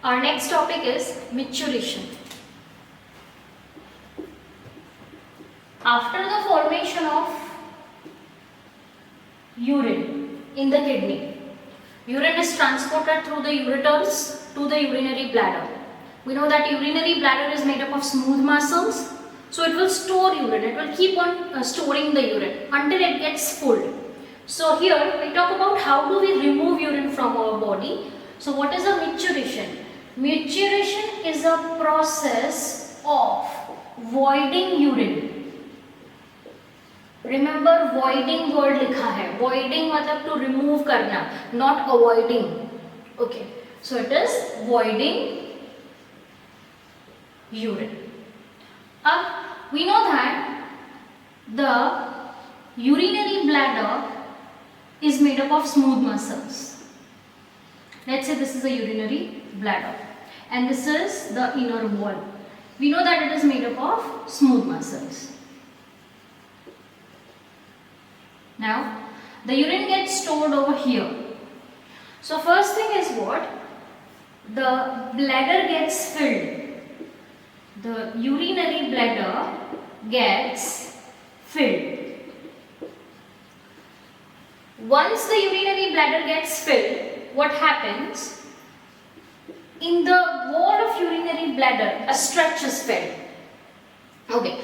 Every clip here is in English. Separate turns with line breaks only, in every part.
Our next topic is maturation. After the formation of urine in the kidney, urine is transported through the ureters to the urinary bladder. We know that urinary bladder is made up of smooth muscles, so it will store urine. It will keep on storing the urine until it gets full. So here we talk about how do we remove urine from our body. So what is a maturation? Maturation is a process of voiding urine. Remember, voiding word लिखा है. Voiding मतलब to remove करना, not avoiding. Okay, so it is voiding urine. We know that the urinary bladder is made up of smooth muscles. Let's say this is a urinary bladder and this is the inner wall. We know that it is made up of smooth muscles. Now, the urine gets stored over here. So first thing is what? The bladder gets filled. The urinary bladder gets filled. Once the urinary bladder gets filled, what happens? In the wall of urinary bladder, a stretch is filled. Okay,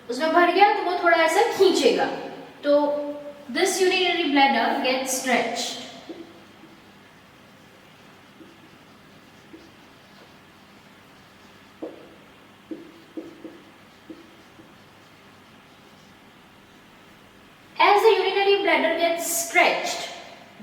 उसमें भर गया तो वो थोड़ा ऐसा खींचेगा. तो this urinary bladder gets stretched. As the urinary bladder gets stretched,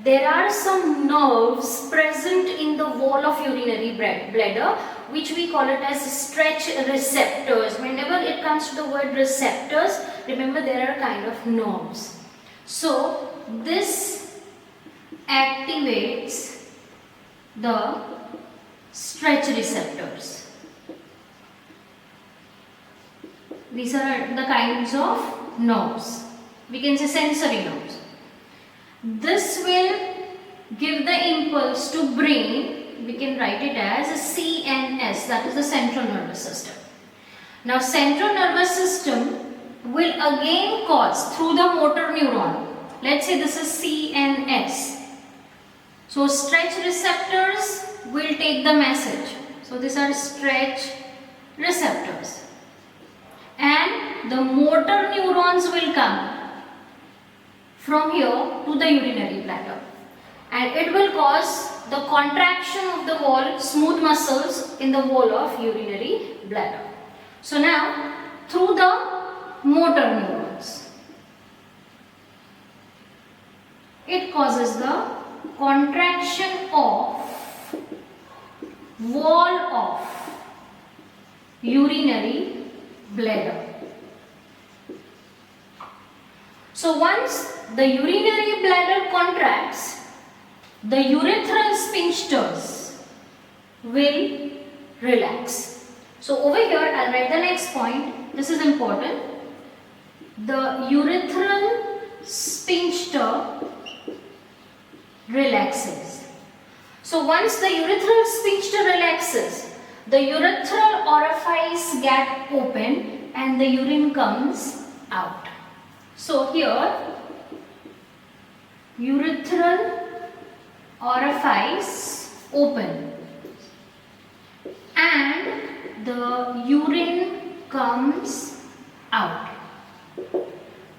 there are some nerves present in the wall of urinary bladder, which we call it as stretch receptors. Whenever it comes to the word receptors, remember there are kind of nerves. So this activates the stretch receptors. These are the kinds of nerves. We can say sensory nerves. This will give the impulse to brain. We can write it as CNS, that is the central nervous system. Now central nervous system will again cause through the motor neuron. Let's say this is CNS. So stretch receptors will take the message. So these are stretch receptors. And the motor neurons will come from here to the urinary bladder. And it will cause the contraction of the wall, smooth muscles in the wall of urinary bladder. So now, through the motor neurons, it causes the contraction of wall of urinary bladder. So once the urinary bladder contracts, the urethral sphincters will relax. So over here I'll write the next point. This is important. The urethral sphincter relaxes. So once the urethral sphincter relaxes, the urethral orifice gets open and the urine comes out. So here, urethral orifice open and the urine comes out.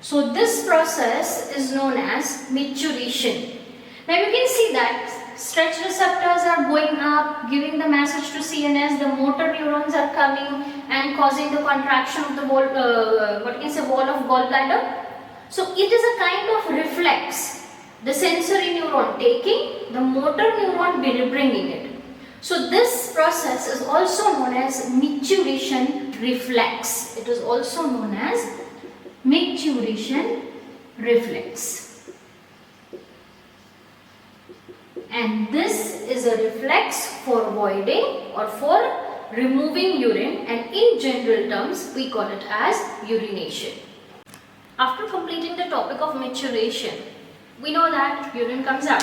So this process is known as maturation. Now you can see that stretch receptors are going up, giving the message to CNS, the motor neurons are coming and causing the contraction of the wall, wall of gallbladder. So it is a kind of reflex. The sensory neuron taking, the motor neuron bringing it. So this process is also known as maturation reflex. It is also known as maturation reflex. And this is a reflex for voiding or for removing urine, and in general terms we call it as urination. After completing the topic of maturation, we know that urine comes out,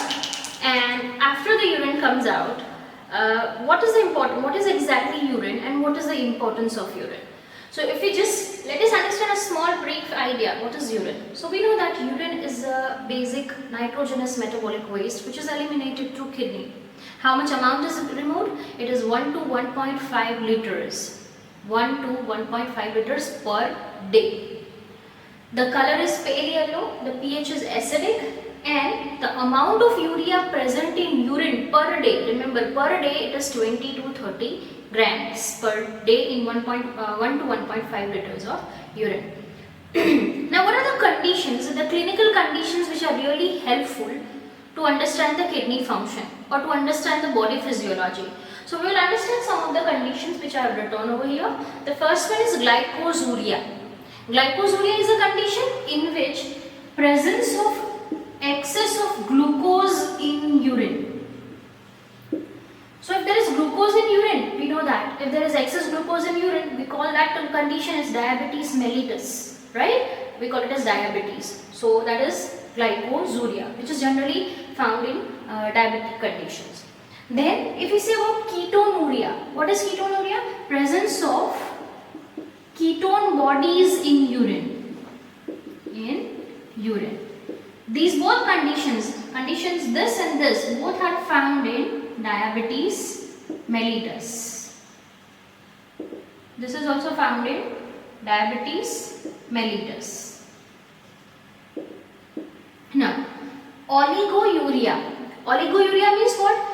and after the urine comes out, what is exactly urine and what is the importance of urine. So if we just let us understand a small brief idea, what is urine? So we know that urine is a basic nitrogenous metabolic waste which is eliminated through kidney. How much amount is removed? It is 1 to 1.5 liters. 1 to 1.5 liters per day. The color is pale yellow, the pH is acidic, and the amount of urea present in urine per day, remember per day it is 20 to 30 grams per day in 1 to 1.5 liters of urine. Now what are the conditions, the clinical conditions which are really helpful to understand the kidney function or to understand the body physiology? So we will understand some of the conditions which I have written over here. The first one is glycosuria. Glycosuria is a condition in which presence of excess of glucose in urine. So if there is glucose in urine, we know that if there is excess glucose in urine, we call that condition as diabetes mellitus, right? We call it as diabetes. So that is glycosuria, which is generally found in diabetic conditions. Then if we say about ketonuria, what is ketonuria? Presence of ketone bodies in urine. These both conditions this and this, both are found in diabetes mellitus. This is also found in diabetes mellitus. Now, oliguria. Oliguria means what?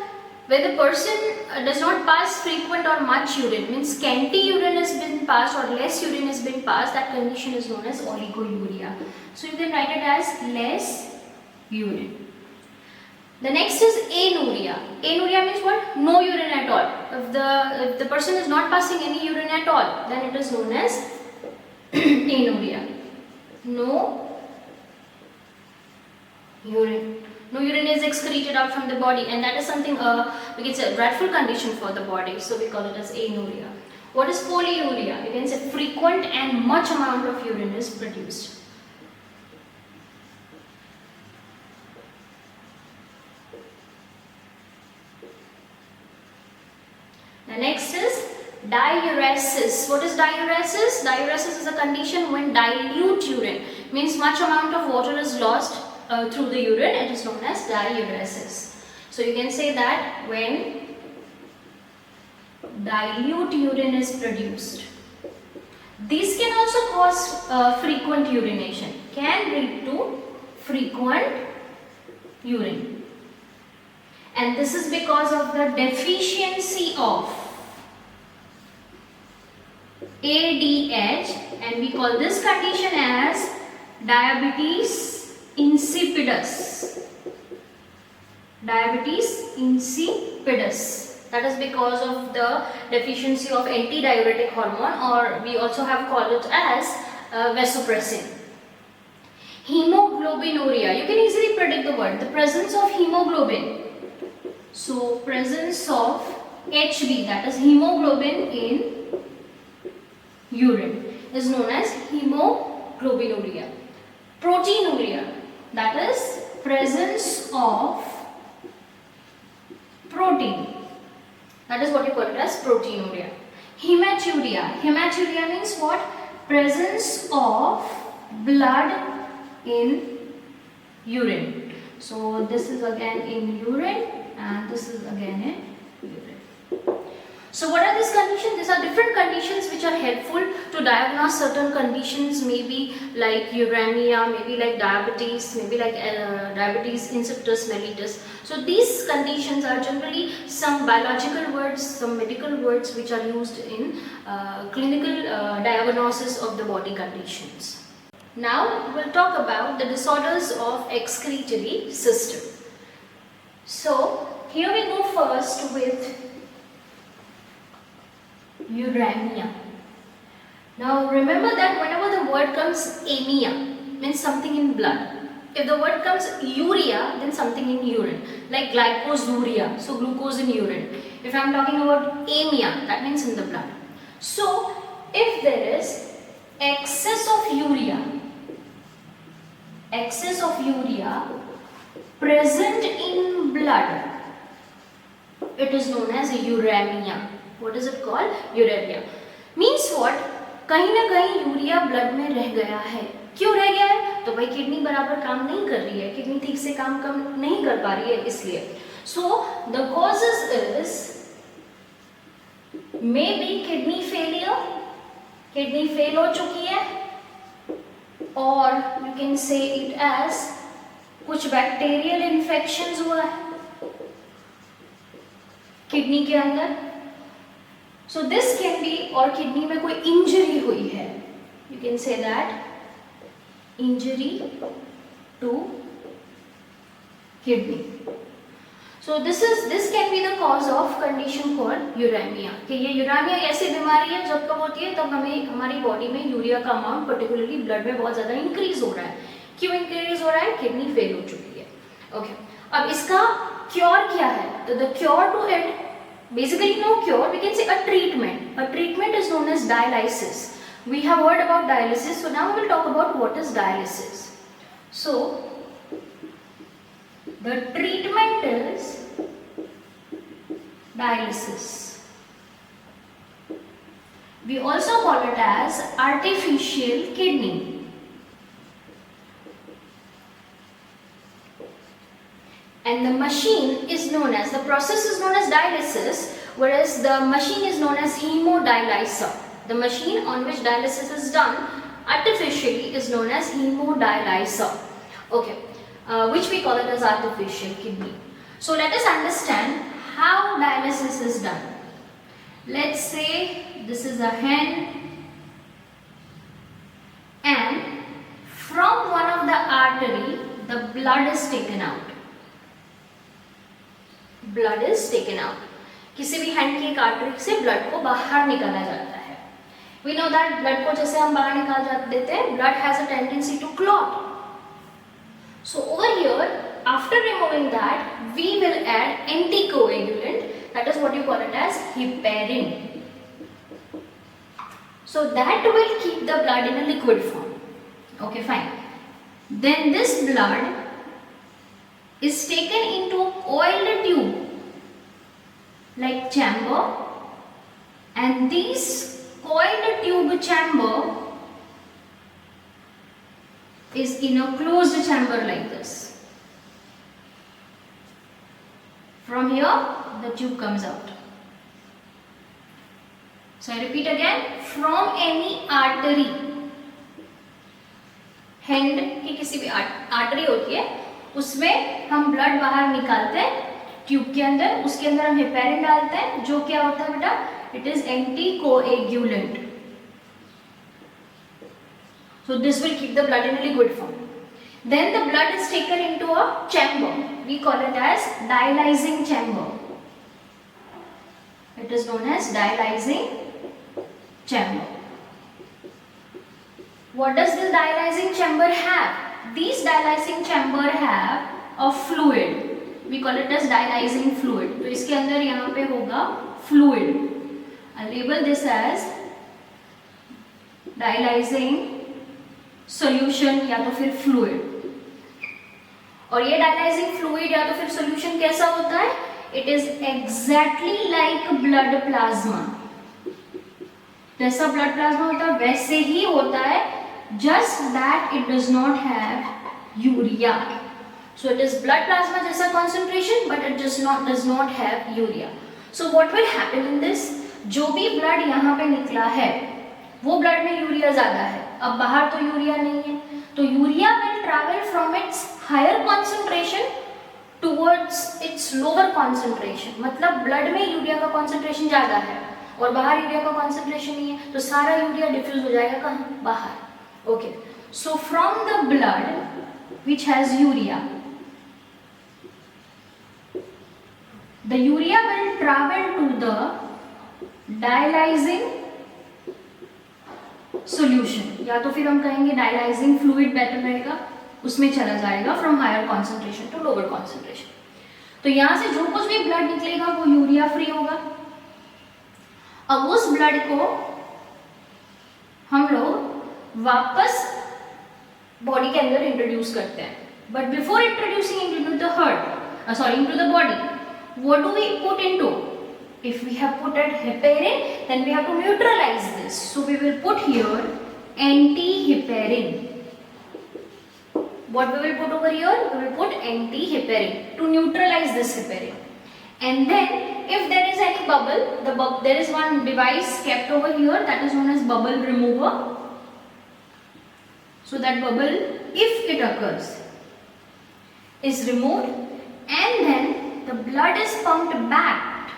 Where the person does not pass frequent or much urine, means scanty urine has been passed or less urine has been passed, that condition is known as oliguria. So you can write it as less urine. The next is anuria. Anuria means what? No urine at all. If the person is not passing any urine at all, then it is known as anuria. No urine. No urine is excreted out from the body, and that is something we can say a dreadful condition for the body, so we call it as anuria. What is polyuria? You can say frequent and much amount of urine is produced. The next is diuresis. What is diuresis? Diuresis is a condition when dilute urine, means much amount of water is lost through the urine. It is known as diuresis. So you can say that when dilute urine is produced. These can also cause frequent urination, can lead to frequent urine. And this is because of the deficiency of ADH, and we call this condition as diabetes insipidus. Diabetes insipidus. That is because of the deficiency of antidiuretic hormone, or we also have called it as vasopressin. Hemoglobinuria. You can easily predict the word. The presence of hemoglobin. So presence of HB, that is hemoglobin in urine, is known as hemoglobinuria. Proteinuria, that is presence of protein. That is what you call it as proteinuria. Hematuria. Hematuria means what? Presence of blood in urine. So this is again in urine and this is again in urine. So what are these conditions? These are different conditions which are helpful to diagnose certain conditions, maybe like uremia, maybe like diabetes, maybe like diabetes insipidus mellitus. So these conditions are generally some biological words, some medical words which are used in clinical diagnosis of the body conditions. Now we'll talk about the disorders of excretory system. So here we go first with uremia. Now remember that whenever the word comes amia, means something in blood. If the word comes urea, then something in urine, like glycosuria, so glucose in urine. If I am talking about amia, that means in the blood. So if there is excess of urea present in blood, It is known as uremia. What is it called? Uremia. Means what? कहीं ना कहीं urea blood में रह गया है. क्यों रह गया है? तो भाई किडनी बराबर काम नहीं कर रही है, किडनी ठीक से काम नहीं कर पा रही है, इसलिए. So the causes is maybe kidney failure, kidney fail हो चुकी है, और you can say it as कुछ बैक्टीरियल इन्फेक्शंस हुआ है किडनी के अंदर. सो दिस कैन बी, और किडनी में कोई इंजरी हुई है, you can say that injury to kidney. So this can be the cause of condition called uremia. कि ये यूरेमिया ऐसी बीमारी है जब कब होती है, तब हमें हमारी बॉडी में यूरिया का अमाउंट पर्टिकुलरली ब्लड में बहुत ज्यादा इंक्रीज हो रहा है. क्यों इंक्रीज हो रहा है? किडनी फेल हो चुकी है. ओके, अब इसका क्योर क्या है? तो the cure to it, basically no cure, we can say a treatment. A treatment is known as dialysis. We have heard about dialysis, so now we will talk about what is dialysis. So the treatment is dialysis. We also call it as artificial kidney. And the machine is known as, the process is known as dialysis, whereas the machine is known as hemodialyzer. The machine on which dialysis is done artificially is known as hemodialyzer. Okay, which we call it as artificial kidney. So let us understand how dialysis is done. Let's say this is a hen, and from one of the artery the blood is taken out. Blood is taken out. किसी भी hand की एक artery से blood को बाहर निकाला जाता है. वी नो दैट ब्लड को जैसे हम बाहर निकाल देते हैं, blood has a tendency to clot. So over here after removing that we will add anticoagulant, that is what you call it as heparin. So that will keep the blood in a liquid form. Okay, fine. Then this blood is taken into oiled tube like chamber, and these coiled tube chamber is in a closed chamber like this. From here the tube comes out. So I repeat again, from any artery, hand की किसी भी artery होती है, उसमें हम blood बाहर निकालते हैं ट्यूब के अंदर, उसके अंदर हम हेपेरिन डालते हैं, जो क्या होता है बेटा? It is anticoagulant. So this will keep the blood in liquid form. Then the blood is taken into a chamber. We call it as dialyzing chamber. It is known as dialyzing chamber. What does this dialyzing chamber have? These dialyzing chamber have a fluid. We call it as dialyzing fluid. तो इसके अंदर यहाँ पे होगा fluid. I'll label this as dialyzing solution या तो फिर fluid. और ये dialyzing fluid या तो फिर solution कैसा होता है? It is exactly like blood plasma. जैसा blood plasma होता है वैसे ही होता है, just that it does not have urea. So it is blood plasma जैसा concentration, but it does not have urea. So what will happen in this? जो भी blood यहाँ पे निकला है वो blood में यूरिया ज्यादा है. अब बाहर तो यूरिया नहीं है, तो urea will travel from its higher concentration towards its lower concentration. मतलब blood में यूरिया का concentration ज्यादा है और बाहर यूरिया का concentration नहीं है, तो सारा यूरिया डिफ्यूज हो जाएगा कहाँ? बाहर. Okay, so from the blood which has urea, the urea will travel to the dialyzing solution, या तो फिर हम कहेंगे dialyzing fluid better रहेगा, उसमें चला जाएगा from higher concentration to lower concentration. तो यहाँ से जो कुछ भी blood निकलेगा वो यूरिया फ्री होगा. अब उस blood को हम लोग वापस बॉडी के अंदर इंट्रोड्यूस करते हैं. But before introducing into the heart, into the body, what do we put into? If we have put at heparin, then we have to neutralize this. So we will put here antiheparin. What we will put over here? We will put antiheparin to neutralize this heparin. And then if there is any bubble, there is one device kept over here that is known as bubble remover. So that bubble, if it occurs, is removed, and then the blood is pumped back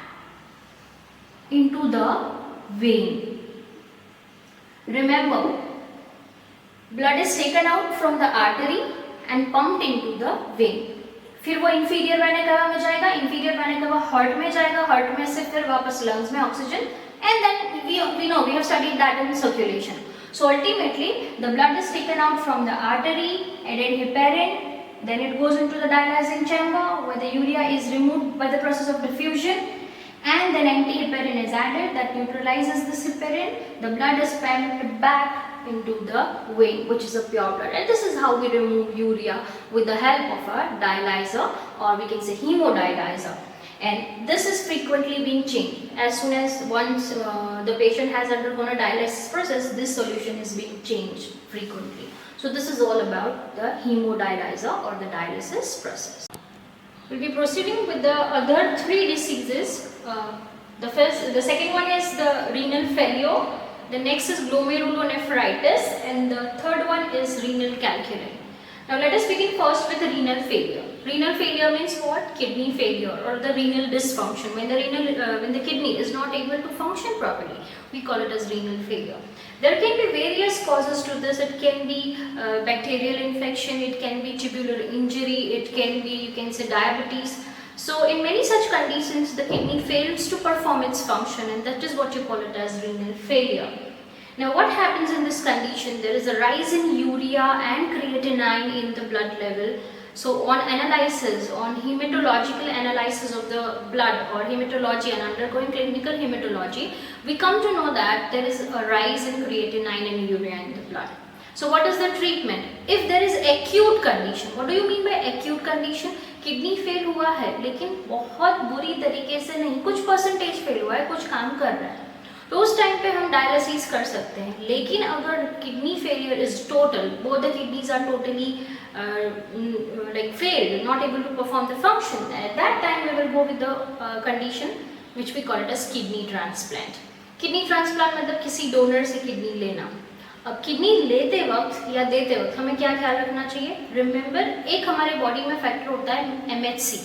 into the vein. Remember, blood is taken out from the artery and pumped into the vein. फिर वो inferior vena cava में जाएगा, inferior vena cava heart में जाएगा, heart में से फिर वापस lungs में oxygen, and then we know, we have studied that in circulation. So ultimately the blood is taken out from the artery, added heparin, then it goes into the dialyzing chamber where the urea is removed by the process of diffusion, and then antiheparin is added that neutralizes this heparin. The blood is pumped back into the vein, which is a pure blood, and this is how we remove urea with the help of a dialyzer, or we can say hemodialyzer. And this is frequently being changed. As soon as once the patient has undergone a dialysis process, this solution is being changed frequently. So this is all about the hemodialyzer or the dialysis process. We'll be proceeding with the other three diseases. The second one is the renal failure. The next is glomerulonephritis, and the third one is renal calculi. Now let us begin first with the renal failure. Renal failure means what? Kidney failure or the renal dysfunction. When the kidney is not able to function properly, we call it as renal failure. There can be various causes to this. It can be bacterial infection, it can be tubular injury, it can be, you can say, diabetes. So in many such conditions, the kidney fails to perform its function, and that is what you call it as renal failure. Now what happens in this condition? There is a rise in urea and creatinine in the blood level. So on analysis, on hematological analysis of the blood or hematology and undergoing clinical hematology, we come to know that there is a rise in creatinine and urea in the blood. So what is the treatment? If there is acute condition, what do you mean by acute condition? Kidney fail हुआ है लेकिन बहुत बुरी तरीके से नहीं, कुछ percentage fail हुआ है, कुछ काम कर रहा है, तो उस टाइम पे हम डायलिसिस कर सकते हैं. लेकिन अगर kidney failure is total, both the kidneys are totally like failed, not able to perform the function, at that time we will go with the condition which we call it as kidney transplant. Kidney transplant मतलब किसी donor से kidney लेना. अब kidney लेते वक्त या देते वक्त हमें क्या ख्याल रखना चाहिए? रिमेंबर, एक हमारे बॉडी में फैक्टर होता है MHC,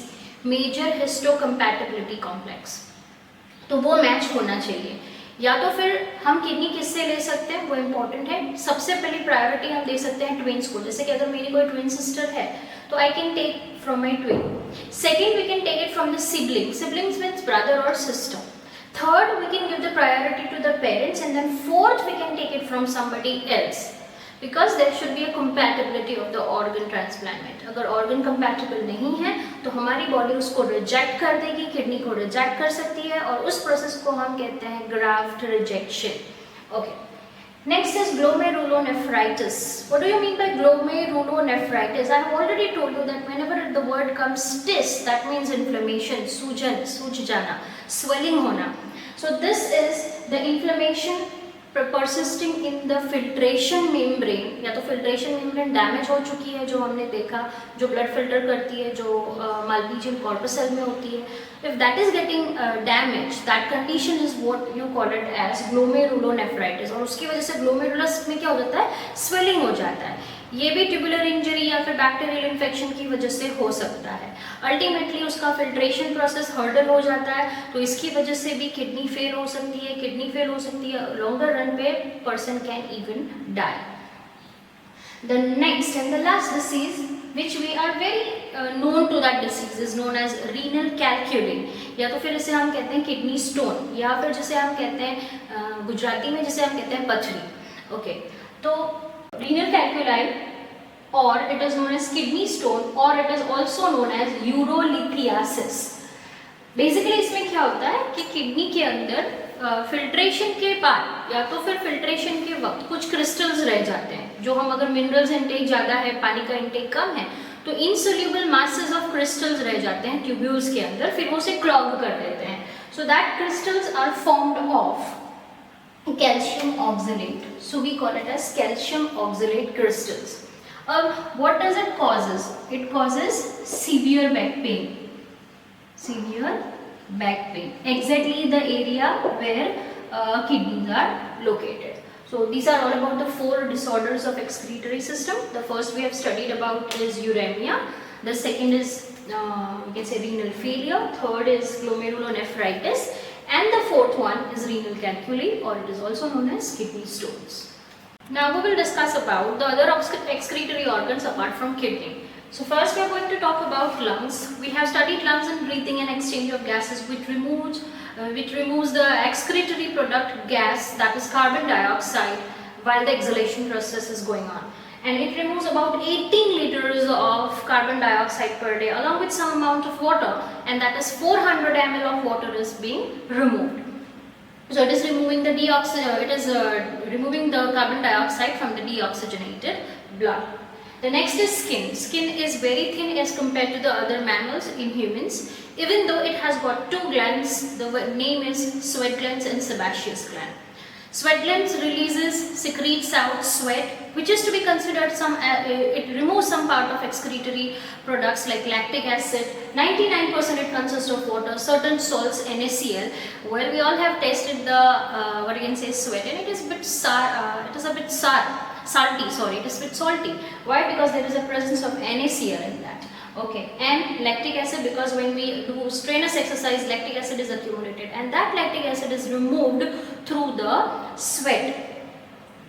मेजर हिस्टोकम्पैटिबिलिटी कॉम्प्लेक्स, तो वो मैच होना चाहिए. या तो फिर हम किडनी किससे ले सकते हैं, वो इम्पोर्टेंट है. सबसे पहली प्रायोरिटी हम दे सकते हैं ट्विन्स को. जैसे कि अगर मेरी कोई ट्विन सिस्टर है तो I can take from my twin. Second, we can take it from the siblings means brother और sister. Third, we can give the priority to the parents, and then fourth, we can take it from somebody else, because there should be a compatibility of the organ transplant. अगर organ compatible नहीं है तो हमारी body उसको reject कर देगी, kidney को reject कर सकती है, और उस process को हम कहते हैं graft rejection. Okay. Next is glomerulonephritis. What do you mean by glomerulonephritis? I have already told you that whenever the word comes stis, that means inflammation, सूजन, सूज जाना, swelling होना. So this is the inflammation persisting in the filtration membrane. या तो filtration membrane damage हो चुकी है, जो हमने देखा, जो blood filter करती है, जो Malpighian corpuscle में होती है. If that is getting damaged, that condition is what you call it as glomerulonephritis. और उसकी वजह से glomerulus में क्या हो जाता है? Swelling हो जाता है. ये भी ट्यूबुलर इंजरी या फिर बैक्टीरियल इन्फेक्शन की वजह से हो सकता है. अल्टीमेटली उसका फिल्ट्रेशन प्रोसेस हर्डल हो जाता है, तो इसकी वजह से भी किडनी फेल हो सकती है. किडनी फेल हो सकती है, लॉन्गर रन पे person can even die. The next and the last disease which we are very known to that disease is known as renal calculi, या तो फिर इसे हम कहते हैं किडनी स्टोन, या फिर जिसे हम कहते हैं गुजराती में जिसे हम कहते हैं पथरी. ओके, तो renal calculi, or it is known as kidney stone, or it is also known as urolithiasis. Basically इसमें क्या होता है कि किडनी के अंदर फिल्ट्रेशन के बाद या तो फिर फिल्ट्रेशन के वक्त कुछ क्रिस्टल्स रह जाते हैं, जो हम अगर मिनरल्स इंटेक ज़्यादा है, पानी का इंटेक कम है, तो insoluble masses of crystals रह जाते हैं tubules के अंदर, फिर वो उसे clog कर देते हैं. So that crystals are formed of calcium oxalate. So we call it as calcium oxalate crystals. What does it causes? It causes severe back pain. Severe back pain. Exactly the area where kidneys are located. So these are all about the 4 disorders of excretory system. The first we have studied about is uremia. The second is we can say renal failure. Third is glomerulonephritis, and the fourth one is renal calculi, or it is also known as kidney stones. Now we will discuss about the other excretory organs apart from kidney. So first we are going to talk about lungs. We have studied lungs and breathing and exchange of gases, which removes the excretory product gas, that is carbon dioxide, while the exhalation process is going on. And it removes about 18 liters of carbon dioxide per day, along with some amount of water, and that is 400 ml of water is being removed. So it is removing the removing the carbon dioxide from the deoxygenated blood. The next is skin. Skin is very thin as compared to the other mammals in humans. Even though it has got 2 glands, the name is sweat glands and sebaceous gland. Sweat glands secretes out sweat, which is to be considered it removes some part of excretory products like lactic acid. 99% it consists of water, certain salts, NaCl. Well, we all have tasted the sweat, and it is a bit salty. Why? Because there is a presence of NaCl in that. Okay, and lactic acid, because when we do strenuous exercise, lactic acid is accumulated, and that lactic acid is removed through the sweat.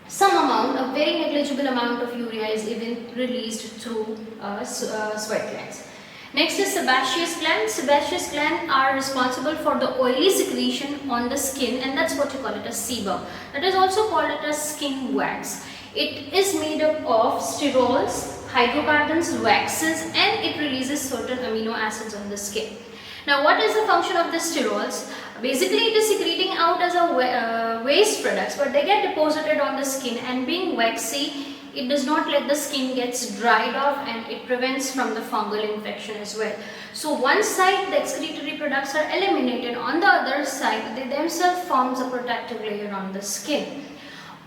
A very negligible amount of urea is even released through sweat glands. Next is sebaceous glands. Sebaceous glands are responsible for the oily secretion on the skin, and that's what you call it as sebum. That is also called it as skin wax. It is made up of sterols, hydrocarbons, waxes, and it releases certain amino acids on the skin. Now, what is the function of the sterols? Basically, it is secreting out as a waste products, but they get deposited on the skin, and being waxy, it does not let the skin gets dried off, and it prevents from the fungal infection as well. So one side the excretory products are eliminated, on the other side they themselves forms a protective layer on the skin.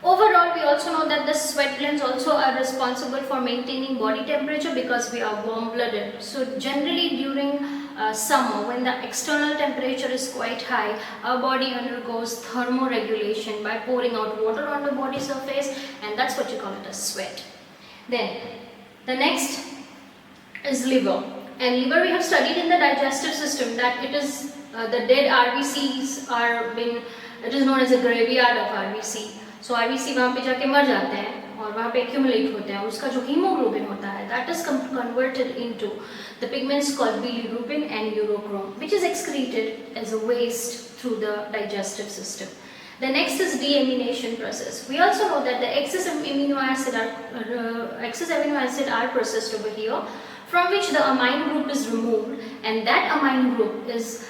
Overall, we also know that the sweat glands also are responsible for maintaining body temperature because we are warm blooded. So generally during summer, when the external temperature is quite high, our body undergoes thermoregulation by pouring out water on the body surface, and that's what you call it as sweat. Then the next is liver. And liver we have studied in the digestive system that it is the dead RBCs it is known as a graveyard of RBC. So RBC वहाँ पे जाके मर जाते हैं और वहाँ पे accumulate होते हैं. उसका जो hemoglobin होता है, that is converted into the pigments called bilirubin and urochrome, which is excreted as a waste through the digestive system. The next is deamination process. We also know that the excess amino acid are processed over here, from which the amine group is removed, and that amine group is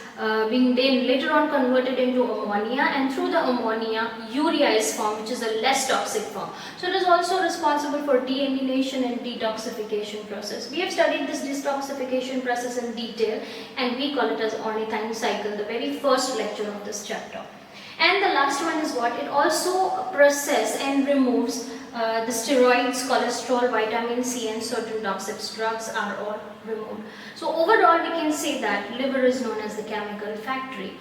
being then later on converted into ammonia, and through the ammonia urea is formed, which is a less toxic form. So it is also responsible for deamination and detoxification process. We have studied this detoxification process in detail, and we call it as ornithine cycle, the very first lecture of this chapter. And the last one is what? It also processes and removes the steroids, cholesterol, vitamin C, and certain toxic drugs are all removed. So overall we can say that liver is known as the chemical factory.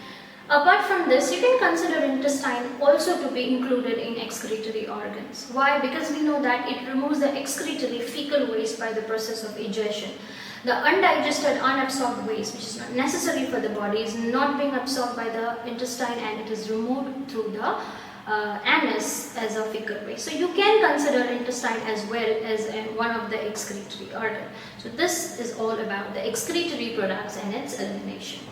Apart from this, you can consider intestine also to be included in excretory organs. Why? Because we know that it removes the excretory fecal waste by the process of egestion. The undigested, unabsorbed waste, which is not necessary for the body, is not being absorbed by the intestine, and it is removed through the anus as a fecal waste. So you can consider intestine as well as one of the excretory organ. So this is all about the excretory products and its elimination.